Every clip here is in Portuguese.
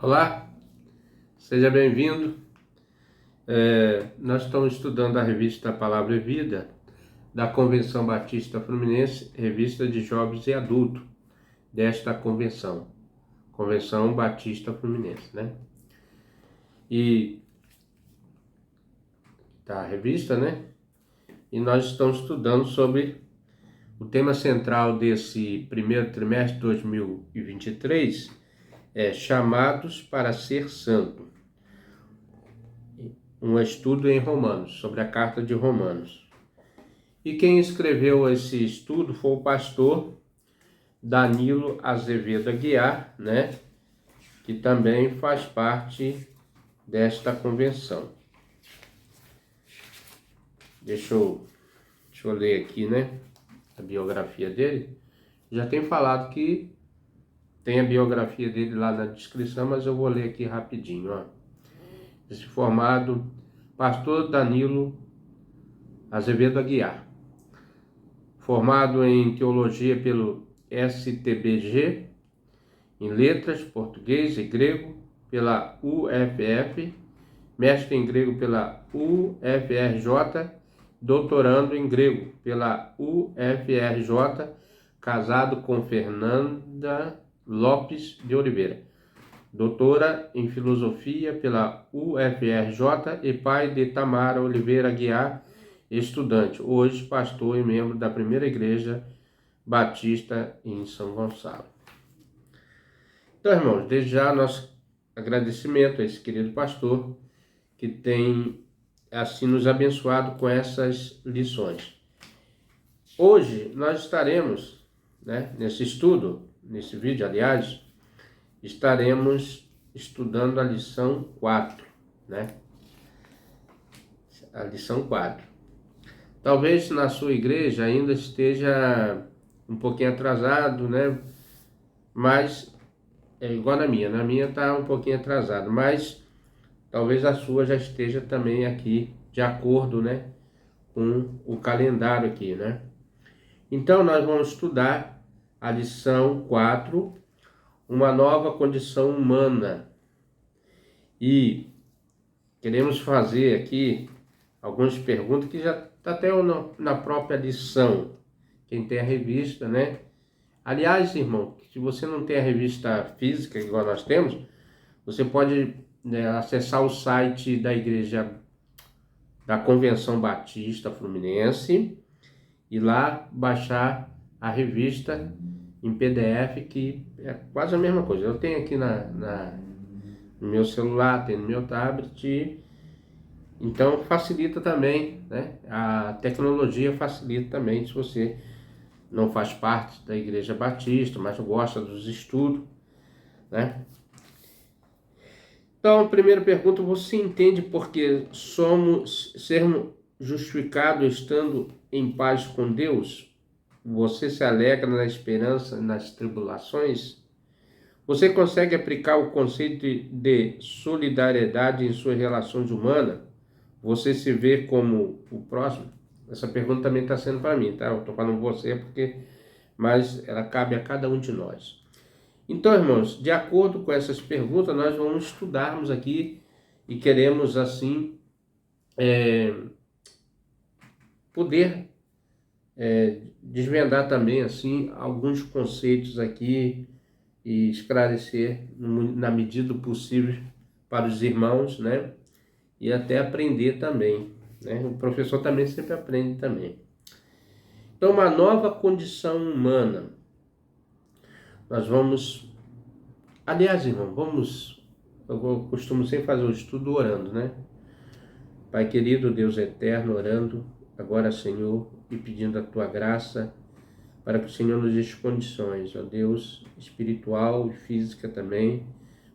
Olá, seja bem-vindo. Nós estamos estudando a revista Palavra e Vida da Convenção Batista Fluminense, revista de jovens e adultos desta convenção, Convenção Batista Fluminense, né? E tá a revista, né? E nós estamos estudando sobre o tema central desse primeiro trimestre de 2023, chamados para ser santo. Um estudo em Romanos, sobre a carta de Romanos. E quem escreveu esse estudo foi o pastor Danilo Azevedo Aguiar, né? Que também faz parte desta convenção. Deixa eu ler aqui, né? A biografia dele. Já tenho falado que tem a biografia dele lá na descrição, mas eu vou ler aqui rapidinho, ó. Esse formado, pastor Danilo Azevedo Aguiar, formado em teologia pelo STBG, em letras, português e grego pela UFF, mestre em grego pela UFRJ, doutorando em grego pela UFRJ, casado com Fernanda Lopes de Oliveira, doutora em filosofia pela UFRJ e pai de Tamara Oliveira Aguiar, estudante, hoje pastor e membro da primeira igreja batista em São Gonçalo. Então, irmãos, desde já nosso agradecimento a esse querido pastor que tem assim nos abençoado com essas lições. Hoje nós estaremos, né, nesse estudo, nesse vídeo, aliás, estaremos estudando a lição 4, né? A lição 4. Talvez na sua igreja ainda esteja um pouquinho atrasado, né? Mas é igual na minha está um pouquinho atrasado, mas talvez a sua já esteja também aqui de acordo, né, com o calendário aqui, né? Então nós vamos estudar a lição 4, uma nova condição humana. E queremos fazer aqui algumas perguntas que já está até na própria lição. Quem tem a revista, né? Aliás, irmão, se você não tem a revista física, igual nós temos, você pode, né, acessar o site da igreja da Convenção Batista Fluminense e lá baixar a revista em PDF, que é quase a mesma coisa. Eu tenho aqui no meu celular, tenho no meu tablet, então facilita também, né? A tecnologia facilita também se você não faz parte da Igreja Batista, mas gosta dos estudos, né? Então, a primeira pergunta, você entende por que sermos justificados estando em paz com Deus? Você se alegra na esperança, nas tribulações? Você consegue aplicar o conceito de solidariedade em suas relações humanas? Você se vê como o próximo? Essa pergunta também está sendo para mim, tá? Eu estou falando você mas ela cabe a cada um de nós. Então, irmãos, de acordo com essas perguntas, nós vamos estudarmos aqui e queremos, assim, poder desvendar também, assim, alguns conceitos aqui e esclarecer na medida do possível para os irmãos, né? E até aprender também, né? O professor também sempre aprende também. Então, uma nova condição humana. Nós vamos... Aliás, irmão, eu costumo sempre fazer o estudo orando, né? Pai querido, Deus eterno, orando agora, Senhor, e pedindo a Tua graça para que o Senhor nos dê condições, ó Deus, espiritual e física também,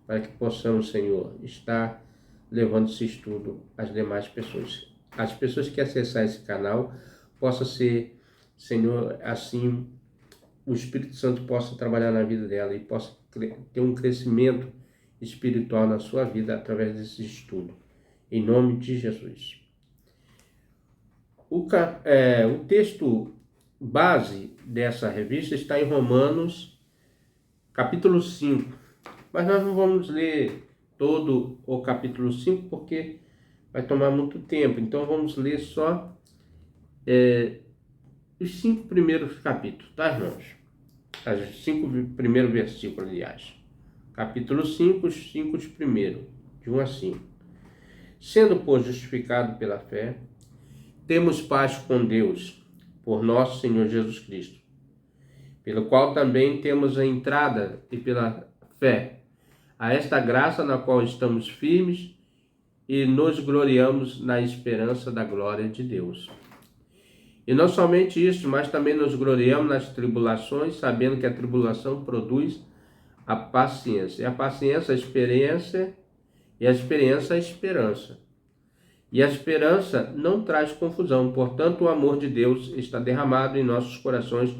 para que possamos, Senhor, estar levando esse estudo às demais pessoas. As pessoas que acessar esse canal possa ser, Senhor, assim, o Espírito Santo possa trabalhar na vida dela e possa ter um crescimento espiritual na sua vida através desse estudo. Em nome de Jesus. O texto base dessa revista está em Romanos, capítulo 5, Mas nós não vamos ler todo o capítulo 5 porque vai tomar muito tempo. Então vamos ler só os 5 primeiros capítulos, tá, irmãos? Os 5 primeiros versículos, aliás. Capítulo 5, os 5 primeiros, de 1 a 5. Sendo, pois, justificado pela fé, temos paz com Deus, por nosso Senhor Jesus Cristo, pelo qual também temos a entrada e pela fé a esta graça na qual estamos firmes e nos gloriamos na esperança da glória de Deus. E não somente isso, mas também nos gloriamos nas tribulações, sabendo que a tribulação produz a paciência. E a paciência, a experiência, e a experiência, a esperança. E a esperança não traz confusão. Portanto, o amor de Deus está derramado em nossos corações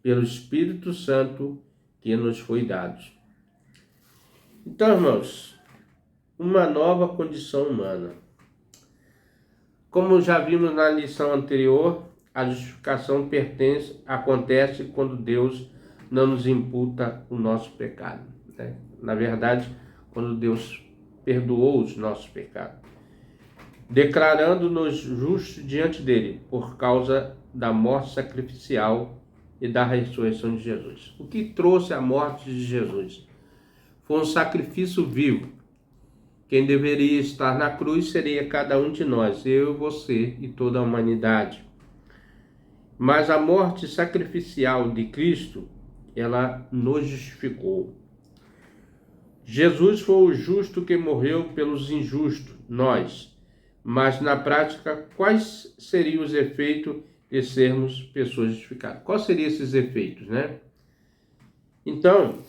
pelo Espírito Santo que nos foi dado. Então, irmãos, uma nova condição humana. Como já vimos na lição anterior, a justificação acontece quando Deus não nos imputa o nosso pecado, né? Na verdade, quando Deus perdoou os nossos pecados, declarando-nos justos diante dele, por causa da morte sacrificial e da ressurreição de Jesus. O que trouxe a morte de Jesus? Foi um sacrifício vivo. Quem deveria estar na cruz seria cada um de nós, eu, você e toda a humanidade. Mas a morte sacrificial de Cristo, ela nos justificou. Jesus foi o justo que morreu pelos injustos, nós. Mas na prática, quais seriam os efeitos de sermos pessoas justificadas? Quais seriam esses efeitos, né? Então,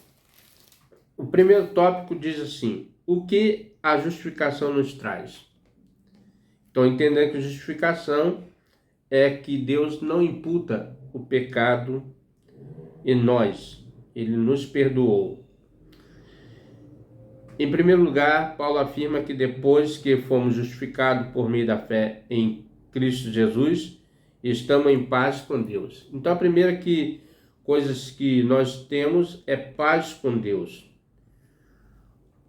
o primeiro tópico diz assim: o que a justificação nos traz? Então, entendendo que justificação é que Deus não imputa o pecado em nós, Ele nos perdoou. Em primeiro lugar, Paulo afirma que depois que fomos justificados por meio da fé em Cristo Jesus, estamos em paz com Deus. Então, a primeira coisas que nós temos é paz com Deus.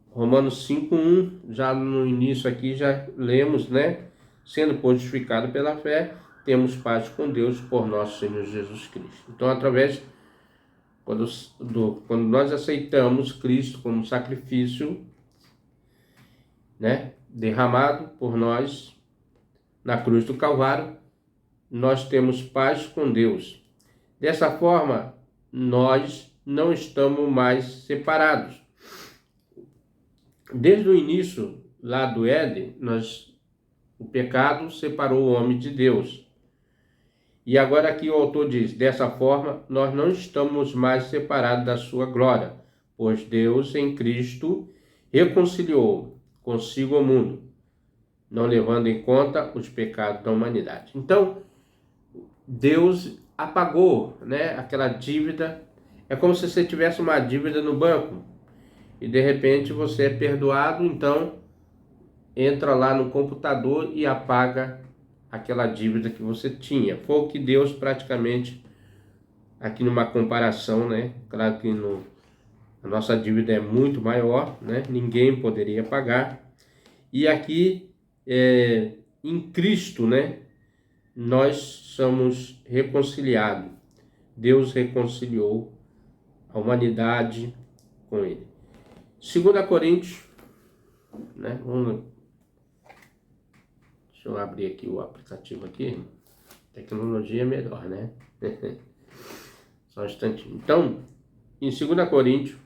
Romanos 5:1, já no início aqui já lemos, né? Sendo pois justificado pela fé, temos paz com Deus por nosso Senhor Jesus Cristo. Então, quando nós aceitamos Cristo como sacrifício, né, derramado por nós na cruz do Calvário, nós temos paz com Deus. Dessa forma, nós não estamos mais separados. Desde o início lá do Éden, o pecado separou o homem de Deus. E agora aqui o autor diz: dessa forma, nós não estamos mais separados da sua glória, pois Deus em Cristo reconciliou consigo o mundo, não levando em conta os pecados da humanidade. Então, Deus apagou, né, aquela dívida. É como se você tivesse uma dívida no banco e de repente você é perdoado, então entra lá no computador e apaga aquela dívida que você tinha. Foi o que Deus praticamente, aqui numa comparação, né? Claro que a nossa dívida é muito maior, né? Ninguém poderia pagar. E aqui, em Cristo, né? Nós somos reconciliados. Deus reconciliou a humanidade com Ele. 2 Coríntios, né? Deixa eu abrir aqui o aplicativo aqui. Tecnologia é melhor, né? Só um instantinho. Então, em 2 Coríntios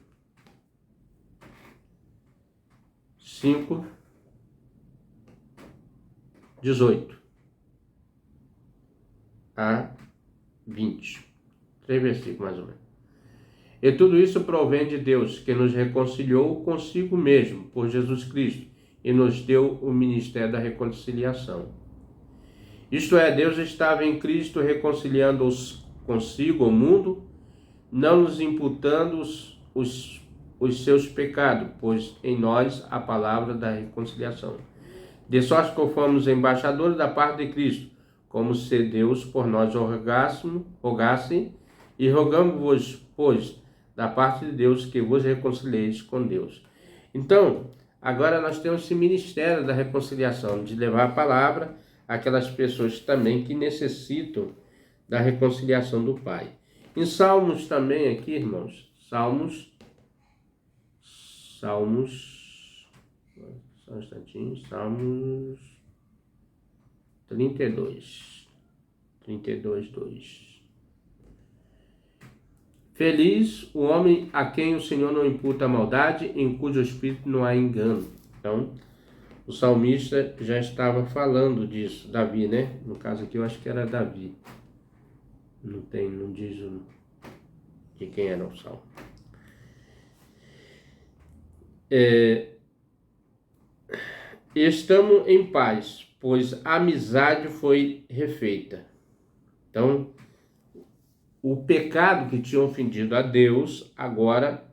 5, 18 a 20. 3 versículos mais ou menos. E tudo isso provém de Deus, que nos reconciliou consigo mesmo, por Jesus Cristo, e nos deu o ministério da reconciliação. Isto é, Deus estava em Cristo reconciliando-os consigo o mundo, não nos imputando os seus pecados, pois em nós a palavra da reconciliação. De sorte que fomos embaixadores da parte de Cristo, como se Deus por nós rogasse, e rogamos-vos, pois, da parte de Deus, que vos reconcilieis com Deus. Então, agora nós temos esse ministério da reconciliação, de levar a palavra àquelas pessoas também que necessitam da reconciliação do Pai. Em Salmos também aqui, irmãos, Salmos, só um instantinho, Salmos 32, 2. Feliz o homem a quem o Senhor não imputa maldade, em cujo espírito não há engano. Então, o salmista já estava falando disso, Davi, né? No caso aqui eu acho que era Davi. Não diz de quem era o salmo. Estamos em paz, pois a amizade foi refeita. Então, o pecado que tinha ofendido a Deus, agora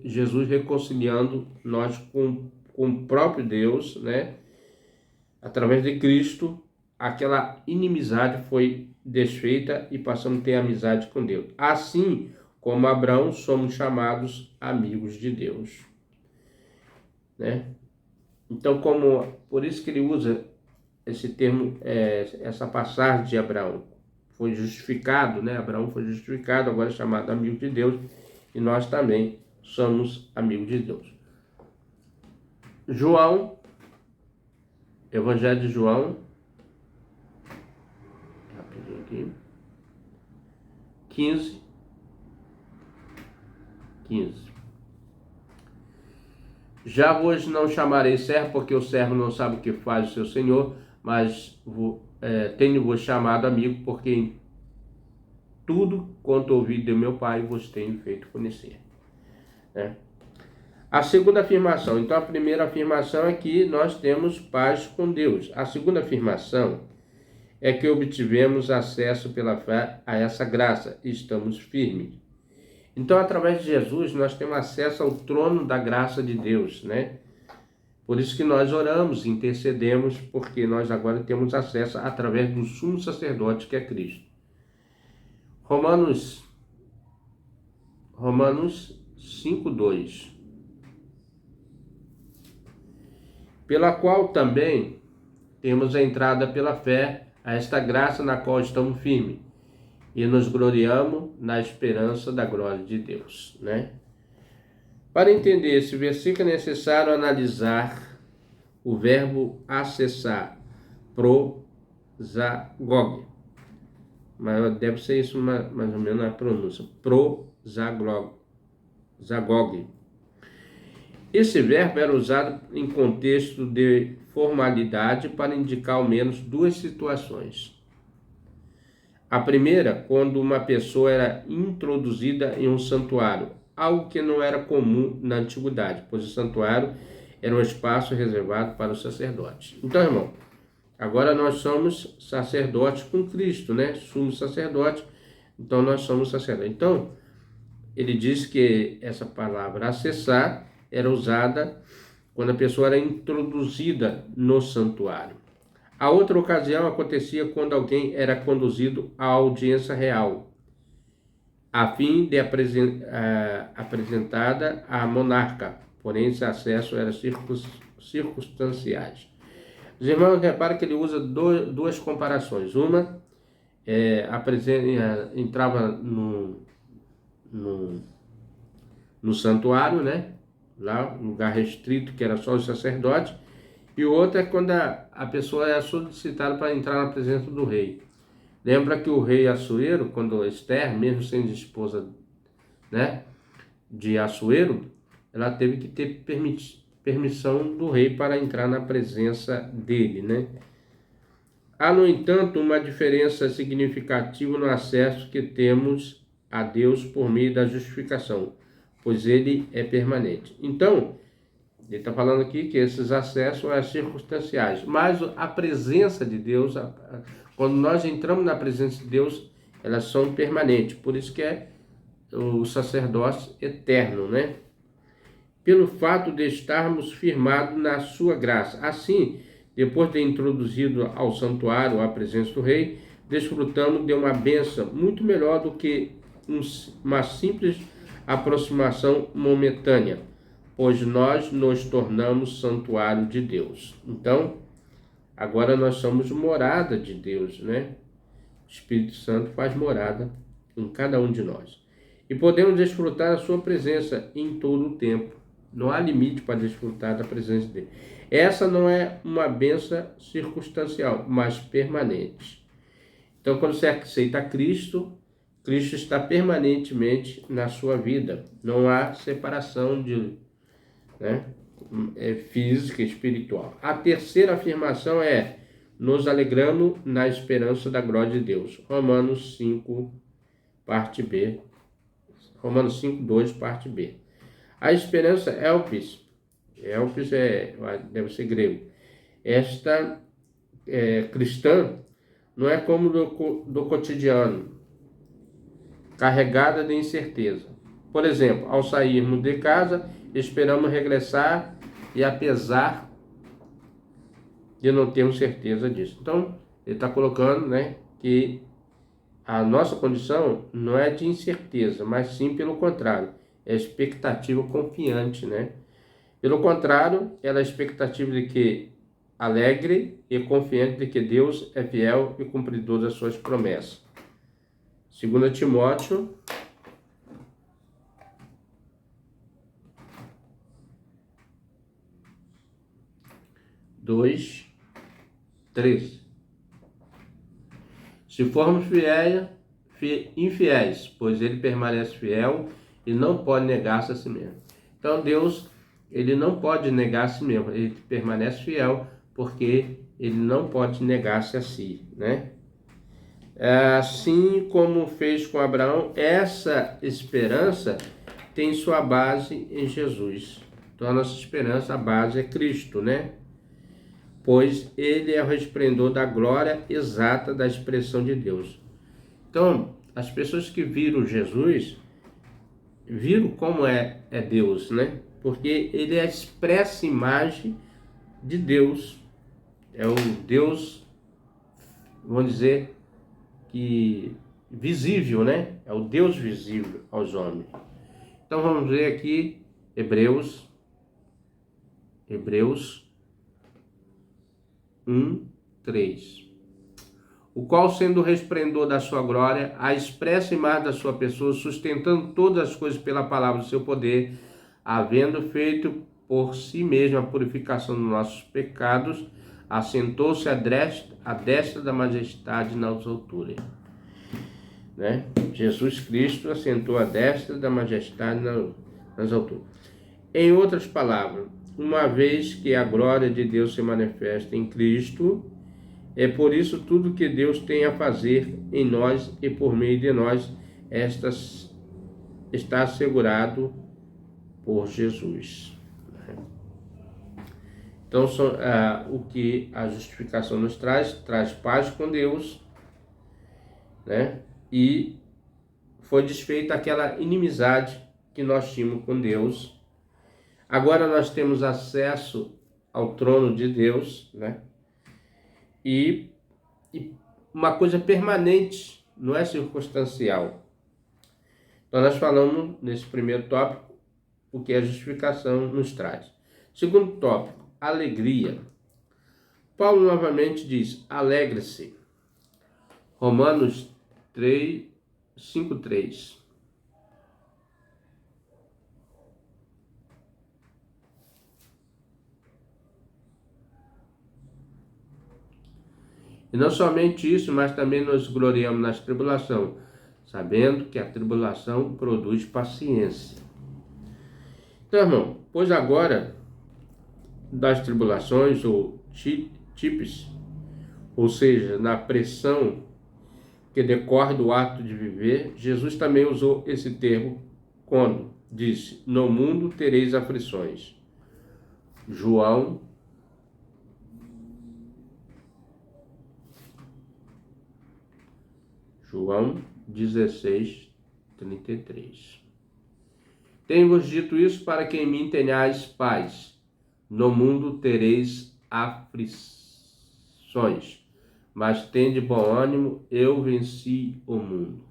Jesus reconciliando nós com o próprio Deus, né? Através de Cristo, aquela inimizade foi desfeita e passamos a ter amizade com Deus. Assim como Abraão, somos chamados amigos de Deus, né? Então, por isso que ele usa esse termo, essa passagem de Abraão. Foi justificado, né? Abraão foi justificado, agora é chamado amigo de Deus, e nós também somos amigos de Deus. João, Evangelho de João, rapidinho aqui, 15. Já vos não chamarei servo, porque o servo não sabe o que faz o seu senhor, mas tenho-vos chamado amigo, porque em tudo quanto ouvi de meu Pai vos tenho feito conhecer. A segunda afirmação. Então, a primeira afirmação é que nós temos paz com Deus. A segunda afirmação é que obtivemos acesso pela fé a essa graça e estamos firmes. Então, através de Jesus, nós temos acesso ao trono da graça de Deus, né? Por isso que nós oramos, intercedemos, porque nós agora temos acesso através do sumo sacerdote, que é Cristo. Romanos 5:2. Pela qual também temos a entrada pela fé a esta graça na qual estamos firmes e nos gloriamos na esperança da glória de Deus, né? Para entender esse versículo é necessário analisar o verbo acessar, prosagog. Mas deve ser isso mais ou menos a pronúncia, prosagog. Esse verbo era usado em contexto de formalidade para indicar ao menos duas situações. A primeira, quando uma pessoa era introduzida em um santuário, algo que não era comum na antiguidade, pois o santuário era um espaço reservado para os sacerdotes. Então, irmão, agora nós somos sacerdotes com Cristo, né? Somos sacerdotes, então nós somos sacerdotes. Então, ele diz que essa palavra acessar era usada quando a pessoa era introduzida no santuário. A outra ocasião acontecia quando alguém era conduzido à audiência real, a fim de apresentada à monarca, porém esse acesso era circunstanciais. Os irmãos reparam que ele usa duas comparações. Uma, entrava no santuário, né? Lá, um lugar restrito, que era só os sacerdotes, e outra é quando a pessoa é solicitada para entrar na presença do rei. Lembra que o rei Assuero, quando Esther, mesmo sendo esposa, né, de Assuero, ela teve que ter permissão do rei para entrar na presença dele, né? Há, no entanto, uma diferença significativa no acesso que temos a Deus por meio da justificação, pois ele é permanente. Então, ele está falando aqui que esses acessos são circunstanciais, mas a presença de Deus, quando nós entramos na presença de Deus, elas são permanentes. Por isso que é o sacerdócio eterno, né? Pelo fato de estarmos firmados na sua graça. Assim, depois de introduzido ao santuário, à presença do rei, desfrutamos de uma bênção muito melhor do que uma simples aproximação momentânea, pois nós nos tornamos santuário de Deus. Então, agora nós somos morada de Deus, né? O Espírito Santo faz morada em cada um de nós. E podemos desfrutar a sua presença em todo o tempo. Não há limite para desfrutar da presença dele. Essa não é uma bênção circunstancial, mas permanente. Então, quando você aceita Cristo, Cristo está permanentemente na sua vida. Não há separação física e espiritual. A terceira afirmação é: nos alegramos na esperança da glória de Deus. Romanos 5, parte B. Romanos 5, 2, parte B. A esperança elpis deve ser grego. Esta cristã não é como do cotidiano, carregada de incerteza. Por exemplo, ao sairmos de casa, esperamos regressar e apesar de não termos certeza disso. Então, ele está colocando, que a nossa condição não é de incerteza, mas sim pelo contrário, é expectativa confiante, Pelo contrário, ela é a expectativa de que alegre e confiante de que Deus é fiel e cumpridor das suas promessas. 2 Timóteo 2:13. Se formos infiéis, pois ele permanece fiel e não pode negar-se a si mesmo. Então Deus, ele não pode negar a si mesmo, ele permanece fiel porque ele não pode negar-se a si, Assim como fez com Abraão, essa esperança tem sua base em Jesus. Então a nossa esperança, a base é Cristo, Pois ele é o resplendor da glória exata da expressão de Deus. Então, as pessoas que viram Jesus, viram como é Deus, Porque ele é a expressa imagem de Deus. É o Deus, vamos dizer, que visível, É o Deus visível aos homens. Então vamos ver aqui Hebreus 1:3. O qual, sendo o resplendor da sua glória, a expressa imagem da sua pessoa, sustentando todas as coisas pela palavra do seu poder, havendo feito por si mesmo a purificação dos nossos pecados, assentou-se à destra da majestade nas alturas. Jesus Cristo assentou à destra da majestade nas alturas. Em outras palavras, uma vez que a glória de Deus se manifesta em Cristo, é por isso tudo que Deus tem a fazer em nós e por meio de nós, está assegurado por Jesus. Então, o que a justificação nos traz paz com Deus, E foi desfeita aquela inimizade que nós tínhamos com Deus. Agora nós temos acesso ao trono de Deus, E uma coisa permanente, não é circunstancial. Então nós falamos nesse primeiro tópico o que a justificação nos traz. Segundo tópico, alegria. Paulo novamente diz: alegre-se. Romanos 5:3. E não somente isso, mas também nos gloriamos nas tribulações, sabendo que a tribulação produz paciência. Então, irmão, pois agora das tribulações ou tipes, ou seja, na pressão que decorre do ato de viver, Jesus também usou esse termo quando disse: no mundo tereis aflições. João 16:33. Tenho-vos dito isso para que em mim tenhais paz. No mundo tereis aflições, mas tende bom ânimo, eu venci o mundo.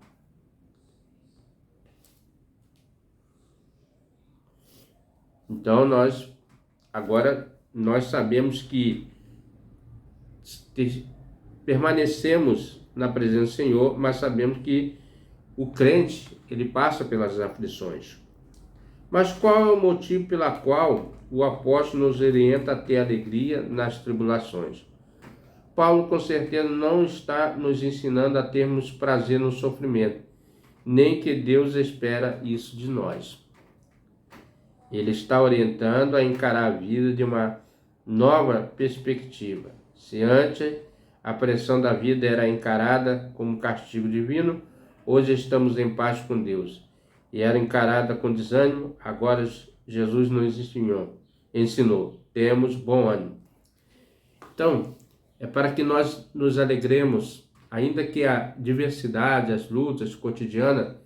Então agora nós sabemos que permanecemos na presença do Senhor, mas sabemos que o crente, ele passa pelas aflições. Mas qual é o motivo pela qual o apóstolo nos orienta a ter alegria nas tribulações? Paulo com certeza não está nos ensinando a termos prazer no sofrimento, nem que Deus espera isso de nós. Ele está orientando a encarar a vida de uma nova perspectiva. Se antes a pressão da vida era encarada como castigo divino, hoje estamos em paz com Deus. E era encarada com desânimo, agora Jesus nos ensinou. Temos bom ânimo. Então, é para que nós nos alegremos, ainda que a diversidade, as lutas cotidianas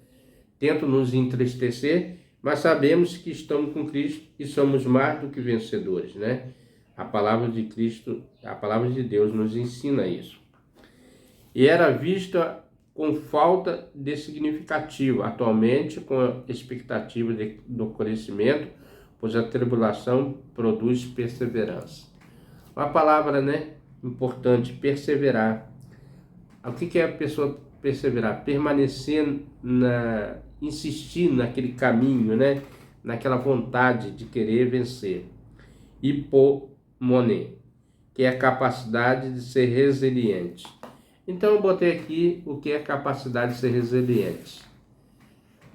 tentam nos entristecer, mas sabemos que estamos com Cristo e somos mais do que vencedores, né? A palavra de Cristo, a palavra de Deus nos ensina isso. E era vista com falta de significativo, atualmente com a expectativa do crescimento, pois a tribulação produz perseverança. Uma palavra, né, importante, perseverar. O que é a pessoa perseverar? Permanecer, insistir naquele caminho, né, naquela vontade de querer vencer. Hipomone, que é a capacidade de ser resiliente. Então eu botei aqui o que é a capacidade de ser resiliente.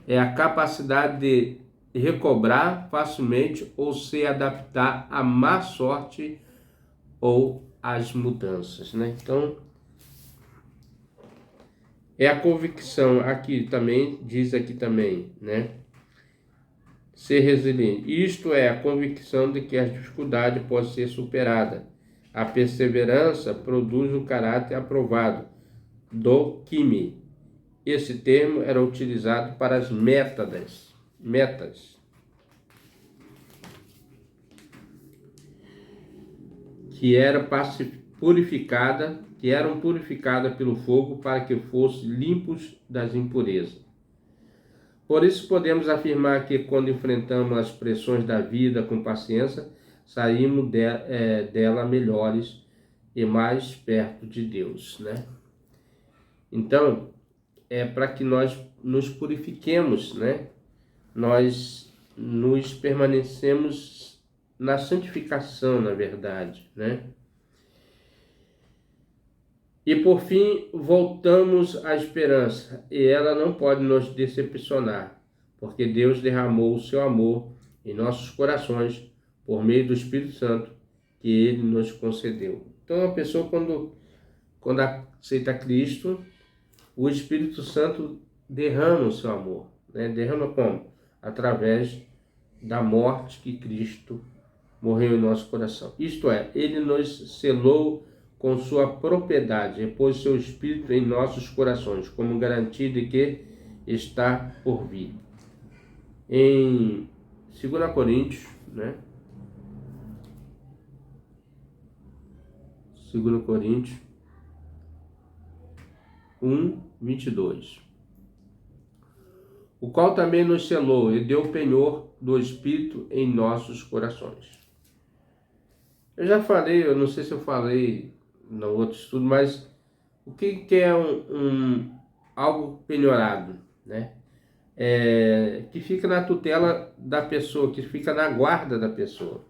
É a capacidade de recobrar facilmente ou se adaptar à má sorte ou às mudanças, né? Então, é a convicção aqui também, diz aqui também, né? Ser resiliente. Isto é a convicção de que a dificuldade pode ser superada. A perseverança produz o caráter aprovado do Kimi. Esse termo era utilizado para as metas, que eram purificadas pelo fogo para que fossem limpos das impurezas. Por isso podemos afirmar que quando enfrentamos as pressões da vida com paciência, saímos dela melhores e mais perto de Deus, né? Então, é para que nós nos purifiquemos, né? Nós nos permanecemos na santificação, na verdade, né? E por fim, voltamos à esperança, e ela não pode nos decepcionar, porque Deus derramou o seu amor em nossos corações por meio do Espírito Santo que Ele nos concedeu. Então, a pessoa, quando aceita Cristo, o Espírito Santo derrama o seu amor, né? Derrama como? Através da morte que Cristo morreu em nosso coração. Isto é, Ele nos selou com sua propriedade, e pôs seu Espírito em nossos corações, como garantia de que está por vir. Em 2 Coríntios, né? 2 Coríntios 1:22. O qual também nos selou e deu penhor do Espírito em nossos corações. Eu já falei, eu não sei se eu falei no outro estudo, mas o que é algo penhorado, né? Que fica na tutela da pessoa, que fica na guarda da pessoa.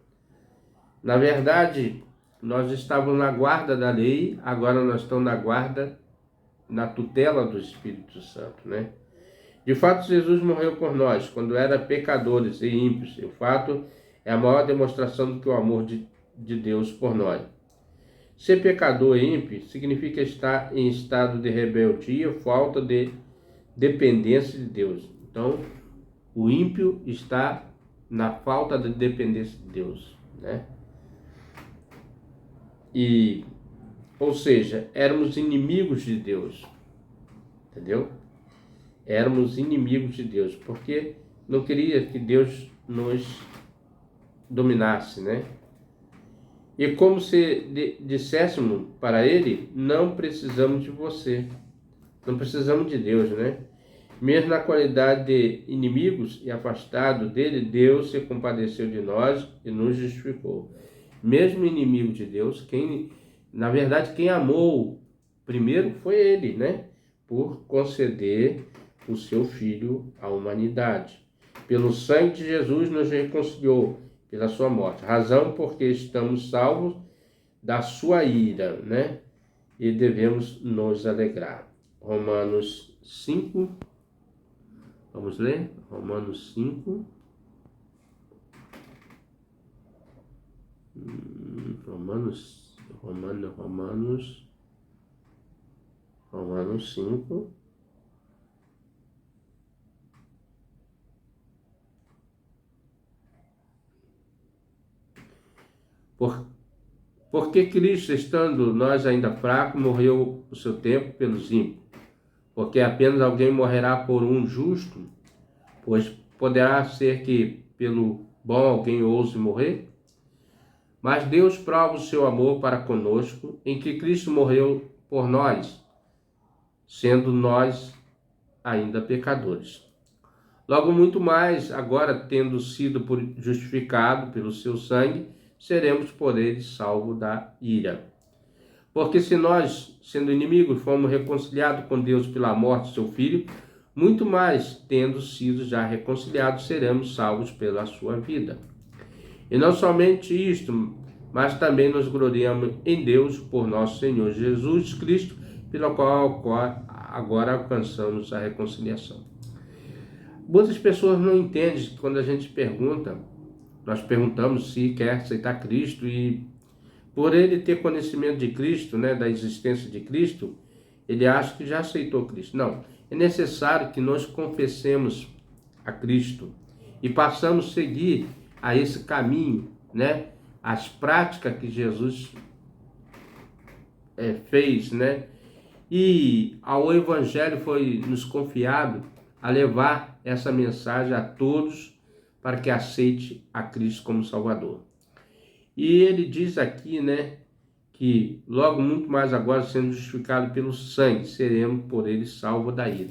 Na verdade, nós estávamos na guarda da lei, agora nós estamos na guarda, na tutela do Espírito Santo, né? De fato, Jesus morreu por nós, quando era pecadores e ímpios. E o fato é a maior demonstração do que o amor de Deus por nós. Ser pecador e ímpio significa estar em estado de rebeldia, falta de dependência de Deus. Então, o ímpio está na falta de dependência de Deus, né? Ou seja, éramos inimigos de Deus, entendeu? Éramos inimigos de Deus, porque não queria que Deus nos dominasse, né? E como se disséssemos para Ele, não precisamos de você, não precisamos de Deus, né? Mesmo na qualidade de inimigos e afastado dele, Deus se compadeceu de nós e nos justificou. Mesmo inimigo de Deus, na verdade, quem amou primeiro foi ele, né? Por conceder o seu Filho à humanidade. Pelo sangue de Jesus nos reconciliou pela sua morte. Razão porque estamos salvos da sua ira, né? E devemos nos alegrar. Romanos 5. Vamos ler? Romanos 5. Romanos 5. Porque Cristo, estando nós ainda fracos, morreu o seu tempo pelos ímpios. Porque apenas alguém morrerá por um justo, pois poderá ser que pelo bom alguém ouse morrer. Mas Deus prova o seu amor para conosco, em que Cristo morreu por nós, sendo nós ainda pecadores. Logo muito mais, agora tendo sido justificado pelo seu sangue, seremos por ele salvos da ira. Porque se nós, sendo inimigos, fomos reconciliados com Deus pela morte de seu Filho, muito mais, tendo sido já reconciliados, seremos salvos pela sua vida. E não somente isto, mas também nos gloriamos em Deus por nosso Senhor Jesus Cristo, pelo qual agora alcançamos a reconciliação. Muitas pessoas não entendem que quando a gente pergunta, nós perguntamos se quer aceitar Cristo e por ele ter conhecimento de Cristo, né, da existência de Cristo, ele acha que já aceitou Cristo. Não, é necessário que nós confessemos a Cristo e passamos a seguir a esse caminho, né, as práticas que Jesus fez, né, e ao Evangelho foi nos confiado a levar essa mensagem a todos para que aceite a Cristo como Salvador. E ele diz aqui, né, que logo muito mais agora, sendo justificado pelo sangue, seremos por ele salvos da ira.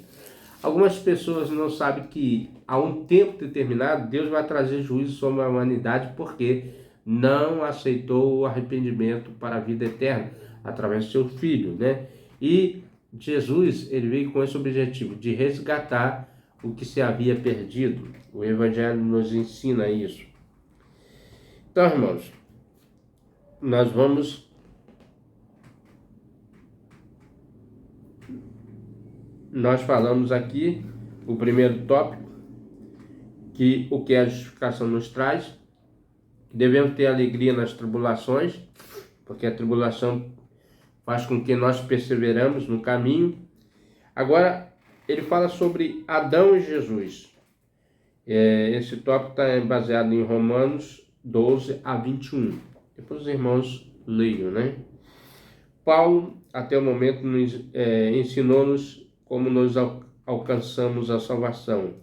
Algumas pessoas não sabem que a um tempo determinado Deus vai trazer juízo sobre a humanidade porque não aceitou o arrependimento para a vida eterna através do seu Filho, né? E Jesus, ele veio com esse objetivo de resgatar o que se havia perdido. O Evangelho nos ensina isso. Então, irmãos, nós falamos aqui, o primeiro tópico, que o que a justificação nos traz, devemos ter alegria nas tribulações, porque a tribulação faz com que nós perseveramos no caminho. Agora, ele fala sobre Adão e Jesus. Esse tópico está baseado em Romanos 12 a 21. Depois os irmãos leiam, né? Paulo, até o momento, ensinou-nos como nós alcançamos a salvação.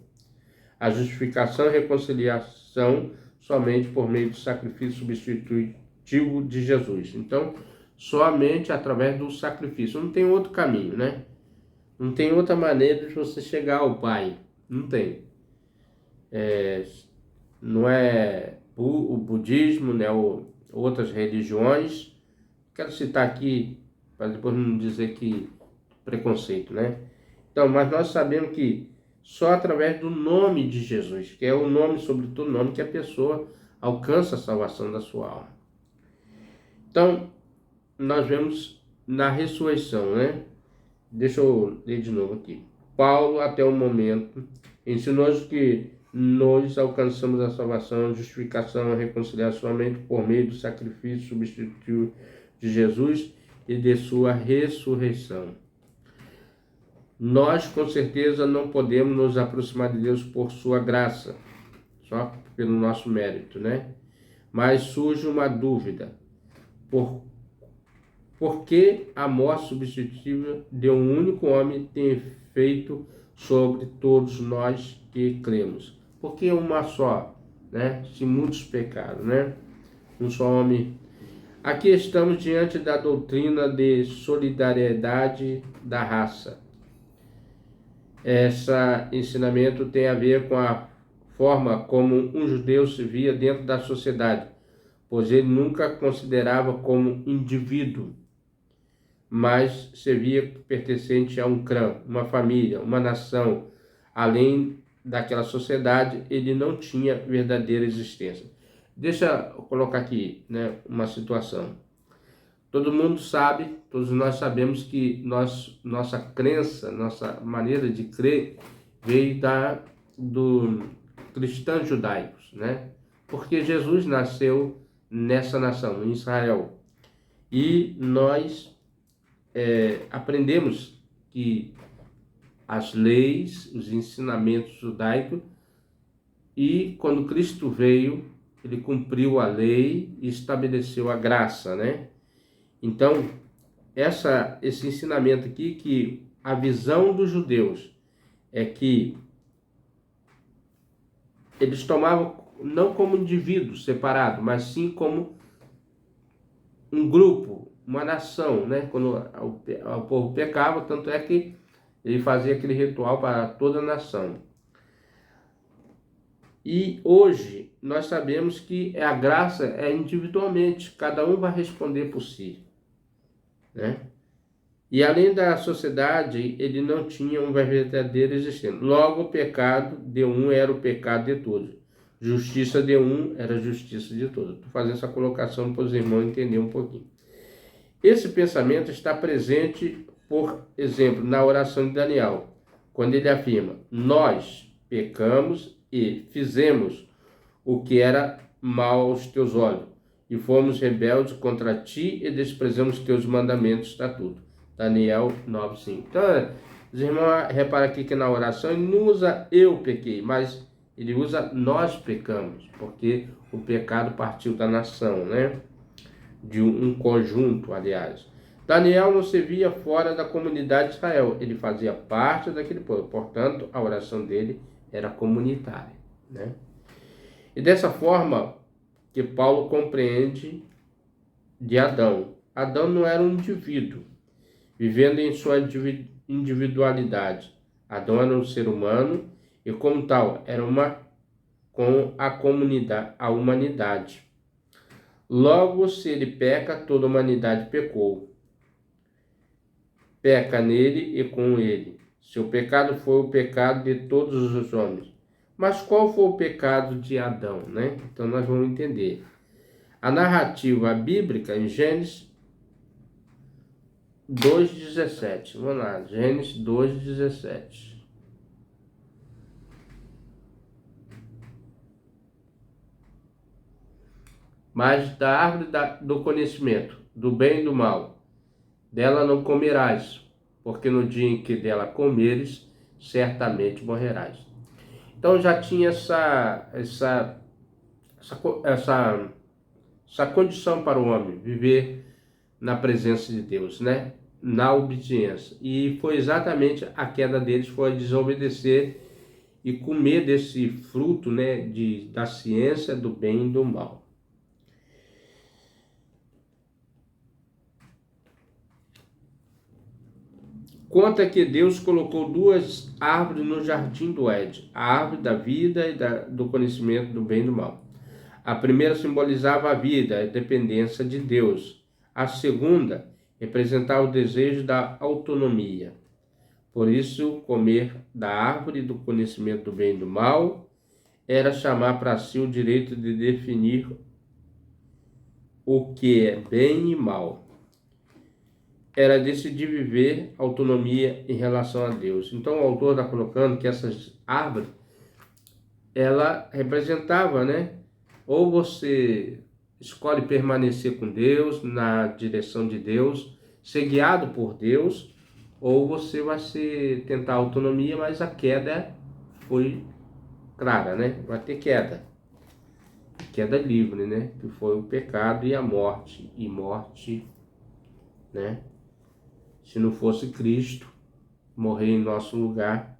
A justificação e reconciliação somente por meio do sacrifício substitutivo de Jesus. Então, somente através do sacrifício. Não tem outro caminho, né? Não tem outra maneira de você chegar ao Pai. Não tem. Não é o budismo, né? Outras religiões. Quero citar aqui, para depois não dizer que preconceito, né? Então, mas nós sabemos que só através do nome de Jesus, que é o nome sobre todo nome, que a pessoa alcança a salvação da sua alma. Então, nós vemos na ressurreição, né? Deixa eu ler de novo aqui. Paulo, até o momento, ensinou-nos que nós alcançamos a salvação, a justificação, a reconciliação somente por meio do sacrifício substitutivo de Jesus e de sua ressurreição. Nós, com certeza, não podemos nos aproximar de Deus por sua graça, só pelo nosso mérito, né? Mas surge uma dúvida. Por que a morte substitutiva de um único homem tem efeito sobre todos nós que cremos? Por que uma só, né? Se muitos pecaram, né? Um só homem. Aqui estamos diante da doutrina de solidariedade da raça. Esse ensinamento tem a ver com a forma como um judeu se via dentro da sociedade, pois ele nunca considerava como indivíduo, mas se via pertencente a um clã, uma família, uma nação. Além daquela sociedade, ele não tinha verdadeira existência. Deixa eu colocar aqui, né, uma situação. Todo mundo sabe, todos nós sabemos que nossa crença, nossa maneira de crer veio do cristãos judaicos, né? Porque Jesus nasceu nessa nação, em Israel. E nós aprendemos que as leis, os ensinamentos judaicos, e quando Cristo veio, ele cumpriu a lei e estabeleceu a graça, né? Então, esse ensinamento aqui, que a visão dos judeus é que eles tomavam não como indivíduos separados, mas sim como um grupo, uma nação, né? Quando o povo pecava, tanto é que ele fazia aquele ritual para toda a nação. E hoje nós sabemos que a graça é individualmente, cada um vai responder por si, né? E além da sociedade, ele não tinha uma verdadeira existência. Logo, o pecado de um era o pecado de todos. Justiça de um era a justiça de todos. Estou fazendo essa colocação para os irmãos entenderem um pouquinho. Esse pensamento está presente, por exemplo, na oração de Daniel, quando ele afirma: nós pecamos e fizemos o que era mal aos teus olhos, e fomos rebeldes contra ti e desprezamos teus mandamentos, estatutos. Daniel 9:5. Então, os irmãos, repara aqui que na oração ele não usa eu pequei, mas ele usa nós pecamos, porque o pecado partiu da nação, né? De um conjunto, aliás. Daniel não se via fora da comunidade de Israel, ele fazia parte daquele povo, portanto, a oração dele era comunitária, né? E dessa forma que Paulo compreende de Adão. Adão não era um indivíduo, vivendo em sua individualidade. Adão era um ser humano e, como tal, era uma com a comunidade, a humanidade. Logo, se ele peca, toda a humanidade pecou. Peca nele e com ele. Seu pecado foi o pecado de todos os homens. Mas qual foi o pecado de Adão, né? Então nós vamos entender. A narrativa bíblica em Gênesis 2:17. Vamos lá, Gênesis 2:17. Mas da árvore do conhecimento, do bem e do mal, dela não comerás, porque no dia em que dela comeres, certamente morrerás. Então já tinha essa condição para o homem, viver na presença de Deus, né? Na obediência. E foi exatamente a queda deles, foi desobedecer e comer desse fruto, né, da ciência do bem e do mal. Conta que Deus colocou duas árvores no jardim do Éden, a árvore da vida e do conhecimento do bem e do mal. A primeira simbolizava a vida, a dependência de Deus. A segunda representava o desejo da autonomia. Por isso, comer da árvore do conhecimento do bem e do mal era chamar para si o direito de definir o que é bem e mal. Era decidir viver autonomia em relação a Deus. Então o autor está colocando que essas árvores, ela representava, né? Ou você escolhe permanecer com Deus, na direção de Deus, ser guiado por Deus, ou você vai tentar autonomia, mas a queda foi clara, né? Vai ter queda. Queda livre, né? Que foi o pecado e a morte. E morte, né? Se não fosse Cristo morrer em nosso lugar,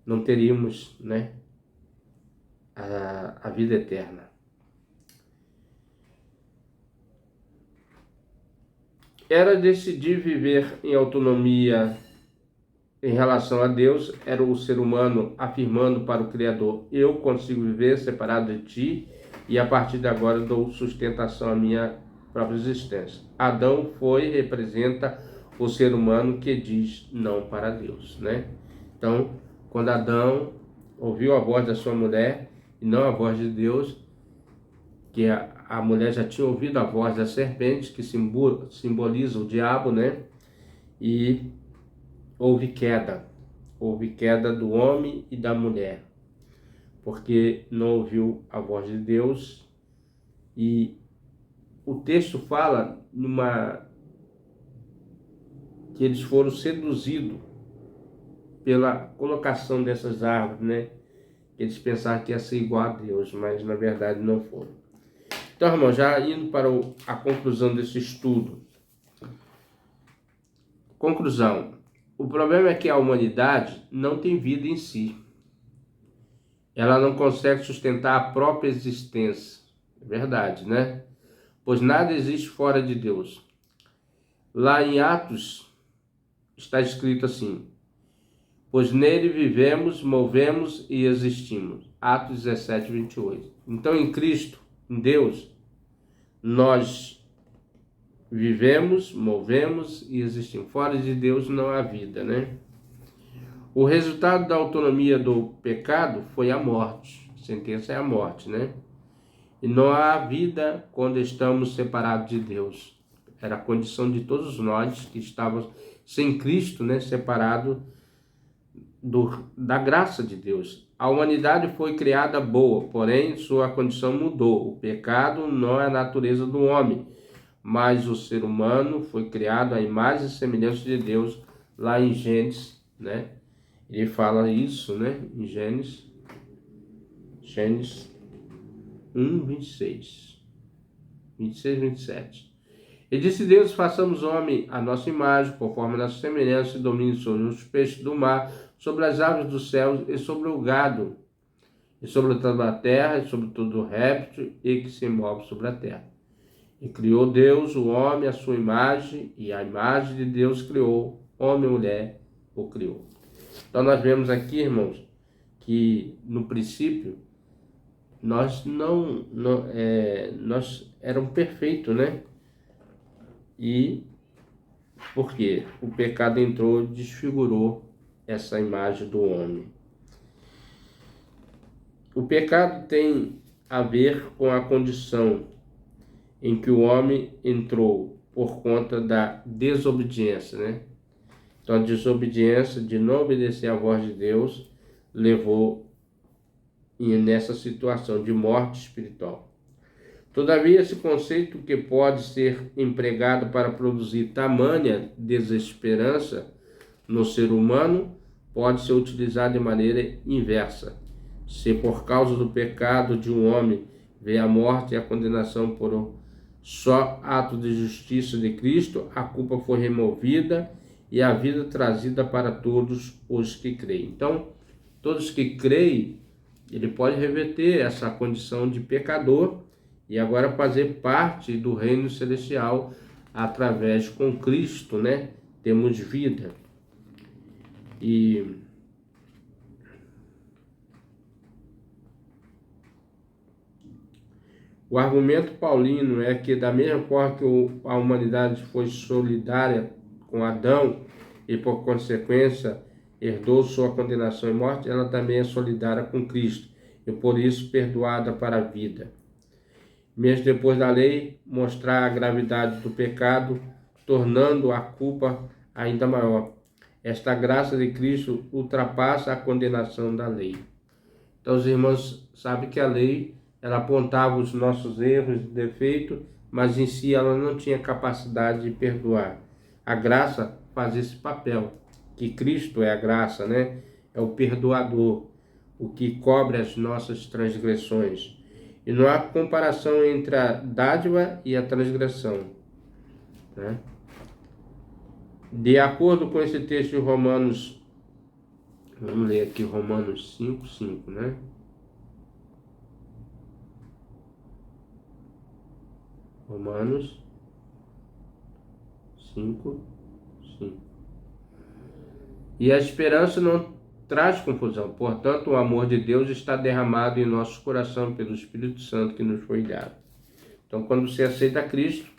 não teríamos, né, a vida eterna. Era decidir viver em autonomia em relação a Deus, era o ser humano afirmando para o Criador: eu consigo viver separado de ti e a partir de agora dou sustentação à minha própria existência. Adão representa o ser humano que diz não para Deus, né? Então, quando Adão ouviu a voz da sua mulher e não a voz de Deus, que a mulher já tinha ouvido a voz da serpente, que simboliza o diabo, né? E houve queda do homem e da mulher, porque não ouviu a voz de Deus. E o texto fala que eles foram seduzidos pela colocação dessas árvores, né? Eles pensaram que ia ser igual a Deus, mas na verdade não foram. Então, irmão, já indo para a conclusão desse estudo. Conclusão. O problema é que a humanidade não tem vida em si. Ela não consegue sustentar a própria existência. É verdade, né? Pois nada existe fora de Deus. Lá em Atos está escrito assim: pois nele vivemos, movemos e existimos. Atos 17, 28. Então, em Cristo, em Deus, nós vivemos, movemos e existimos. Fora de Deus não há vida, né? O resultado da autonomia do pecado foi a morte. A sentença é a morte, né? E não há vida quando estamos separados de Deus. Era a condição de todos nós que estávamos sem Cristo, né? Separados da graça de Deus. A humanidade foi criada boa, porém sua condição mudou. O pecado não é a natureza do homem, mas o ser humano foi criado à imagem e semelhança de Deus, lá em Gênesis, né? Ele fala isso, né? Em Gênesis 1, 26, 27. E disse Deus: façamos homem à nossa imagem, conforme a nossa semelhança, e domine sobre os peixes do mar, sobre as aves dos céus, e sobre o gado, e sobre toda a terra, e sobre todo o réptil, e que se move sobre a terra. E criou Deus o homem à sua imagem, e a imagem de Deus criou, homem e mulher o criou. Então nós vemos aqui, irmãos, que no princípio nós nós éramos perfeitos, né? E por quê? O pecado entrou e desfigurou essa imagem do homem. O pecado tem a ver com a condição em que o homem entrou por conta da desobediência, né? Então a desobediência de não obedecer à voz de Deus levou nessa situação de morte espiritual. Todavia, esse conceito, que pode ser empregado para produzir tamanha desesperança no ser humano, pode ser utilizado de maneira inversa. Se por causa do pecado de um homem veio a morte e a condenação por só ato de justiça de Cristo, a culpa foi removida e a vida trazida para todos os que creem. Então, todos que creem, ele pode reverter essa condição de pecador e agora fazer parte do reino celestial através com Cristo, né? Temos vida. E o argumento paulino é que, da mesma forma que a humanidade foi solidária com Adão e, por consequência, herdou sua condenação e morte, ela também é solidária com Cristo e, por isso, perdoada para a vida. Mesmo depois da lei mostrar a gravidade do pecado, tornando a culpa ainda maior. Esta graça de Cristo ultrapassa a condenação da lei. Então, os irmãos sabem que a lei, ela apontava os nossos erros e defeitos, mas em si ela não tinha capacidade de perdoar. A graça faz esse papel, que Cristo é a graça, né? É o perdoador, o que cobre as nossas transgressões. E não há comparação entre a dádiva e a transgressão, né? De acordo com esse texto de Romanos, vamos ler aqui Romanos 5:5, né? Romanos 5:5. E a esperança não traz confusão. Portanto, o amor de Deus está derramado em nosso coração pelo Espírito Santo que nos foi dado. Então, quando você aceita Cristo,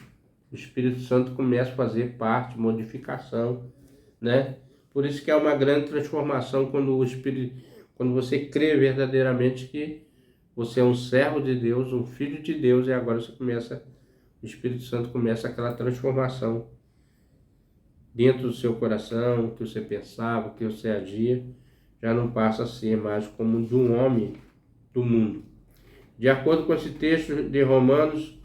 o Espírito Santo começa a fazer parte, modificação, né? Por isso que é uma grande transformação quando você crê verdadeiramente que você é um servo de Deus, um filho de Deus, e agora o Espírito Santo começa aquela transformação dentro do seu coração, o que você pensava, o que você agia, já não passa a ser mais como de um homem do mundo. De acordo com esse texto de Romanos,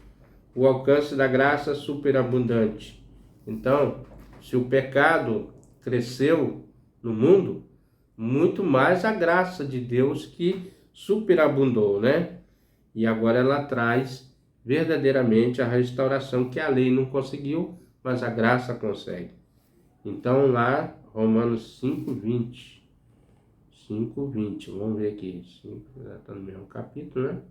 o alcance da graça superabundante. Então, se o pecado cresceu no mundo, muito mais a graça de Deus que superabundou, né? E agora ela traz verdadeiramente a restauração que a lei não conseguiu, mas a graça consegue. Então lá, Romanos 5:20, vamos ver aqui, já está no mesmo capítulo, né?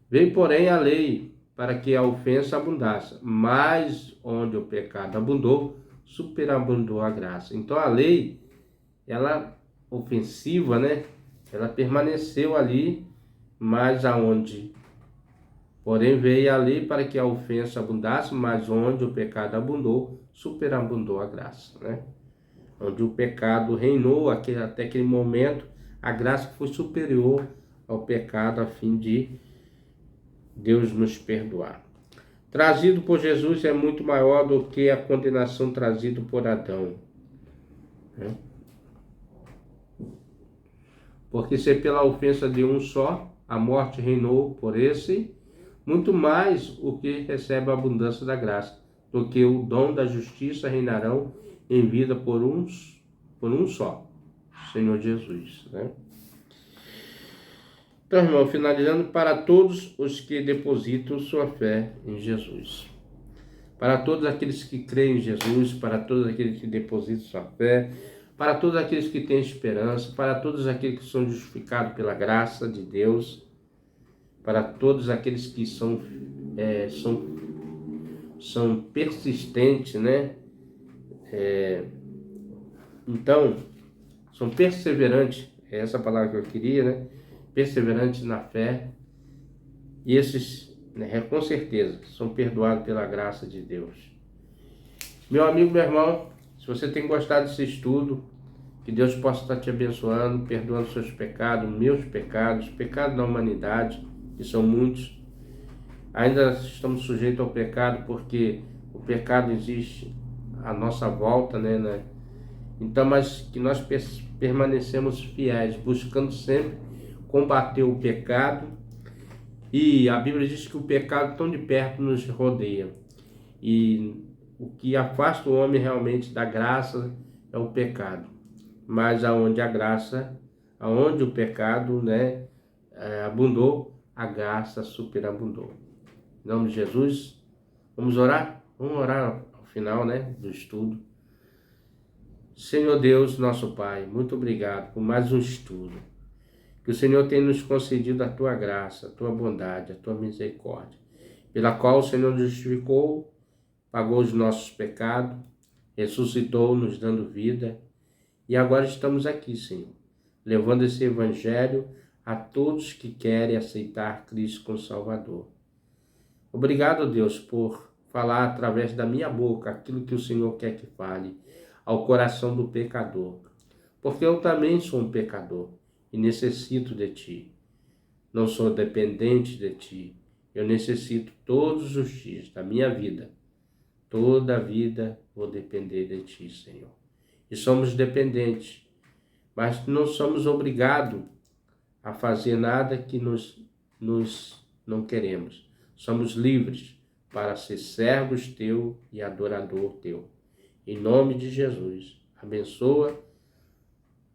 Veio, porém, a lei para que a ofensa abundasse, mas onde o pecado abundou, superabundou a graça. Então a lei, ela ofensiva, né? Ela permaneceu ali, mas aonde? Porém veio a lei para que a ofensa abundasse, mas onde o pecado abundou, superabundou a graça, né? Onde o pecado reinou até aquele momento, a graça foi superior ao pecado a fim de Deus nos perdoar. Trazido por Jesus é muito maior do que a condenação trazida por Adão, né? Porque se pela ofensa de um só a morte reinou por esse, muito mais o que recebe a abundância da graça, do que o dom da justiça reinarão em vida por um só, Senhor Jesus, né? Então, irmão, finalizando, para todos os que depositam sua fé em Jesus. Para todos aqueles que creem em Jesus, para todos aqueles que depositam sua fé, para todos aqueles que têm esperança, para todos aqueles que são justificados pela graça de Deus, para todos aqueles que são persistentes, né? Então, são perseverantes, é essa palavra que eu queria, né? Perseverantes na fé, e esses, né, com certeza, são perdoados pela graça de Deus. Meu amigo, meu irmão, se você tem gostado desse estudo, que Deus possa estar te abençoando, perdoando seus pecados, meus pecados, pecados da humanidade, que são muitos. Ainda estamos sujeitos ao pecado, porque o pecado existe à nossa volta, né? Então, mas que nós permanecemos fiéis, buscando sempre combater o pecado. E a Bíblia diz que o pecado tão de perto nos rodeia. E o que afasta o homem realmente da graça é o pecado. Mas aonde o pecado, né, abundou, a graça superabundou. Em nome de Jesus, vamos orar? Vamos orar ao final, né, do estudo. Senhor Deus, nosso Pai, muito obrigado por mais um estudo. Que o Senhor tenha nos concedido a Tua graça, a Tua bondade, a Tua misericórdia, pela qual o Senhor nos justificou, pagou os nossos pecados, ressuscitou, nos dando vida. E agora estamos aqui, Senhor, levando esse Evangelho a todos que querem aceitar Cristo como Salvador. Obrigado, Deus, por falar através da minha boca aquilo que o Senhor quer que fale ao coração do pecador. Porque eu também sou um pecador e necessito de Ti. Não sou dependente de Ti. Eu necessito todos os dias da minha vida. Toda a vida vou depender de Ti, Senhor. E somos dependentes, mas não somos obrigados a fazer nada que nós não queremos. Somos livres para ser servos Teu e adorador Teu. Em nome de Jesus, abençoa,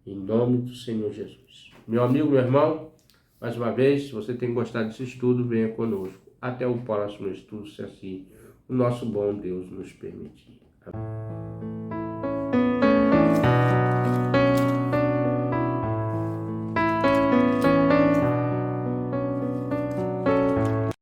em nome do Senhor Jesus. Meu amigo, meu irmão, mais uma vez, se você tem gostado desse estudo, venha conosco. Até o próximo estudo, se assim o nosso bom Deus nos permitir. Amém.